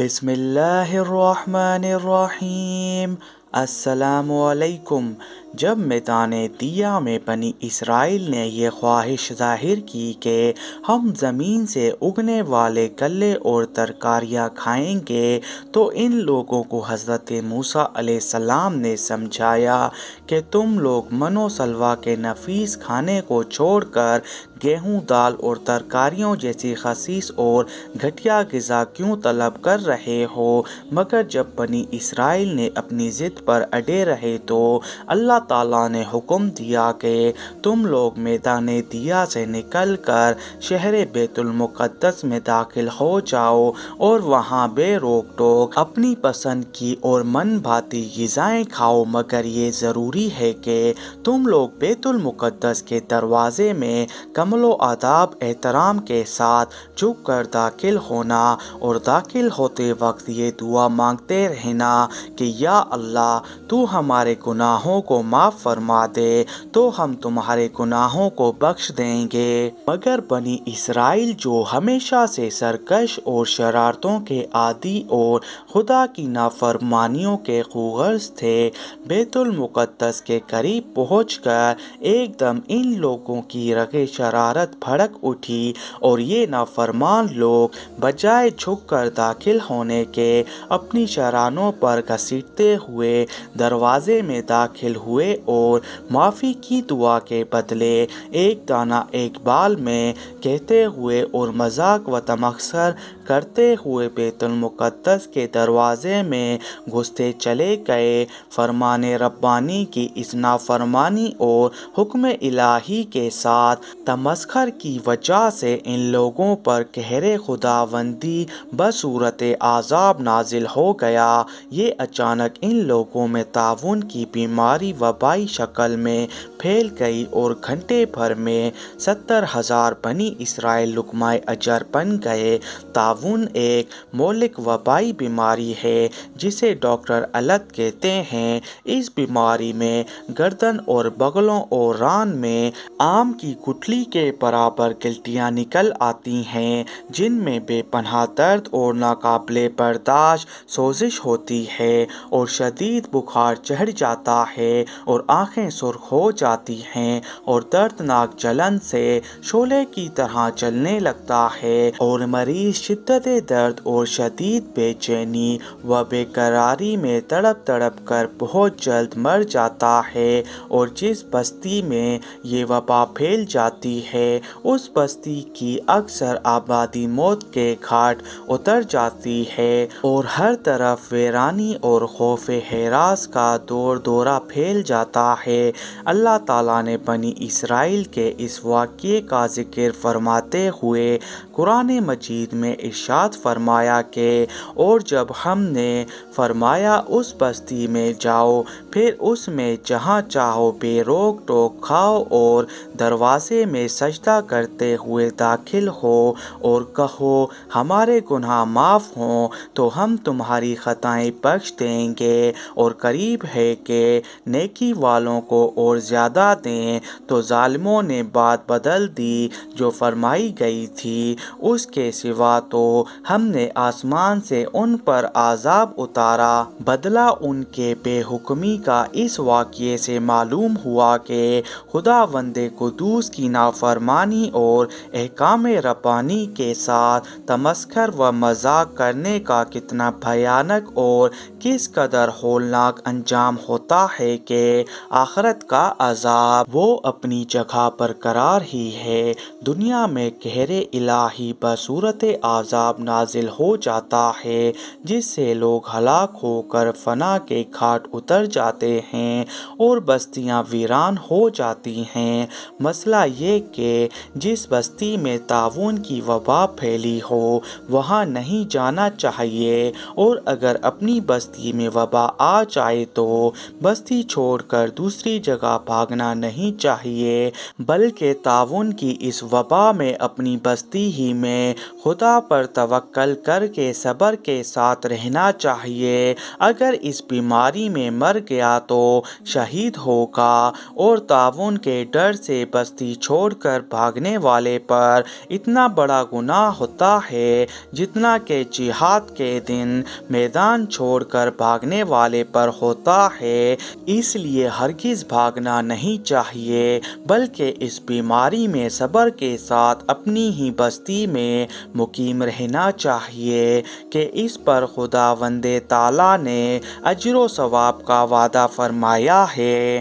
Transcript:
بسم اللہ الرحمن الرحیم۔ السلام علیکم۔ جب میدان دیا میں بنی اسرائیل نے یہ خواہش ظاہر کی کہ ہم زمین سے اگنے والے غلے اور ترکاریاں کھائیں گے، تو ان لوگوں کو حضرت موسیٰ علیہ السلام نے سمجھایا کہ تم لوگ من و سلویٰ کے نفیس کھانے کو چھوڑ کر گیہوں، دال اور ترکاریوں جیسی خسیس اور گھٹیا غذا کیوں طلب کر رہے ہو؟ مگر جب بنی اسرائیل نے اپنی ضد پر اڑے رہے تو اللہ تعالیٰ نے حکم دیا کہ تم لوگ میدان دیا سے نکل کر شہر بیت المقدس میں داخل ہو جاؤ اور وہاں بے روک ٹوک اپنی پسند کی اور من بھاتی غذائیں کھاؤ، مگر یہ ضروری ہے کہ تم لوگ بیت المقدس کے دروازے میں کمال و آداب احترام کے ساتھ جھک کر داخل ہونا اور داخل ہوتے وقت یہ دعا مانگتے رہنا کہ یا اللہ تو ہمارے گناہوں کو معاف فرما دے تو ہم تمہارے گناہوں کو بخش دیں گے۔ مگر بنی اسرائیل جو ہمیشہ سے سرکش اور شرارتوں کے عادی اور خدا کی نافرمانیوں کے خوغرض تھے، بیت المقدس کے قریب پہنچ کر ایک دم ان لوگوں کی رگ شرارت بھڑک اٹھی اور یہ نافرمان لوگ بجائے جھک کر داخل ہونے کے اپنی شرانوں پر گھسیٹتے ہوئے دروازے میں داخل ہوئے اور معافی کی دعا کے بدلے ایک دانہ ایک بال میں کہتے ہوئے اور مذاق و تمسخر کرتے ہوئے بیت المقدس کے دروازے میں گھستے چلے گئے۔ فرمان ربانی کی اس نافرمانی اور حکم الہی کے ساتھ تمسخر کی وجہ سے ان لوگوں پر قہر خداوندی بصورت عذاب نازل ہو گیا۔ یہ اچانک ان لوگوں میں طاعون کی بیماری وبائی شکل میں پھیل گئی اور گھنٹے بھر میں 70,000 بنی اسرائیل لقمۂ اجر بن گئے۔ طاعون ایک مہلک وبائی بیماری ہے جسے ڈاکٹر علت کہتے ہیں۔ اس بیماری میں گردن اور بغلوں اور ران میں آم کی گٹھلی کے برابر گلٹیاں نکل آتی ہیں، جن میں بے پناہ درد اور ناقابل برداشت سوزش ہوتی ہے اور شدید بخار چڑھ جاتا ہے اور آنکھیں سرخ ہو جاتی ہیں اور دردناک جلن سے شعلے کی طرح جلنے لگتا ہے اور مریض شدت درد اور شدید بے چینی و بے قراری میں تڑپ تڑپ کر بہت جلد مر جاتا ہے، اور جس بستی میں یہ وبا پھیل جاتی ہے اس بستی کی اکثر آبادی موت کے گھاٹ اتر جاتی ہے اور ہر طرف ویرانی اور خوف ہراس کا دورہ پھیل جاتا ہے۔ اللہ تعالیٰ نے بنی اسرائیل کے اس واقعے کا ذکر فرماتے ہوئے قرآن مجید میں ارشاد فرمایا کہ اور جب ہم نے فرمایا اس بستی میں جاؤ، پھر اس میں جہاں چاہو بے روک ٹوک کھاؤ اور دروازے میں سجدہ کرتے ہوئے داخل ہو اور کہو ہمارے گناہ معاف ہوں تو ہم تمہاری خطائیں بخش دیں گے اور قریب ہے کہ نیکی والوں کو اور زیادہ دیں، تو ظالموں نے بات بدل دی جو فرمائی گئی تھی۔ اس کے سوا تو ہم نے آسمان سے ان پر عذاب اتارا۔ بدلہ ان کے بے حکمی کا اس واقعے سے معلوم ہوا کہ خداوند قدوس کی نافرمانی اور احکام ربانی کے ساتھ تمسخر و مذاق کرنے کا کتنا بھیانک اور کس قدر ہولناک انجام ہوتا ہے کہ آخرت کا عذاب وہ اپنی جگہ برقرار ہی ہے۔ دنیا میں قہر الہی بصورت عذاب نازل ہو جاتا ہے جس سے لوگ ہلاک ہو کر فنا کے گھاٹ اتر جاتے ہیں اور بستیاں ویران ہو جاتی ہیں۔ مسئلہ یہ کہ جس بستی میں طاعون کی وبا پھیلی ہو وہاں نہیں جانا چاہیے، اور اگر اپنی بستی میں وبا آ جائے تو بستی چھوڑ کر دوسری جگہ بھاگنا نہیں چاہیے، بلکہ طاعون کی اس وبا میں اپنی بستی ہی میں خدا پر توکل کر کے صبر کے ساتھ رہنا چاہیے۔ اگر اس بیماری میں مر گیا تو شہید ہوگا، اور طاعون کے ڈر سے بستی چھوڑ کر بھاگنے والے پر اتنا بڑا گناہ ہوتا ہے جتنا کہ جہاد کے دن میدان چھوڑ کر بھاگنے والے پر ہوتا ہے۔ اس لیے ہرگز بھاگنا نہیں چاہیے، بلکہ اس بیماری میں صبر کے ساتھ اپنی ہی بستی میں مقیم رہنا چاہیے کہ اس پر خداوند تعالیٰ نے اجر و ثواب کا وعدہ فرمایا ہے۔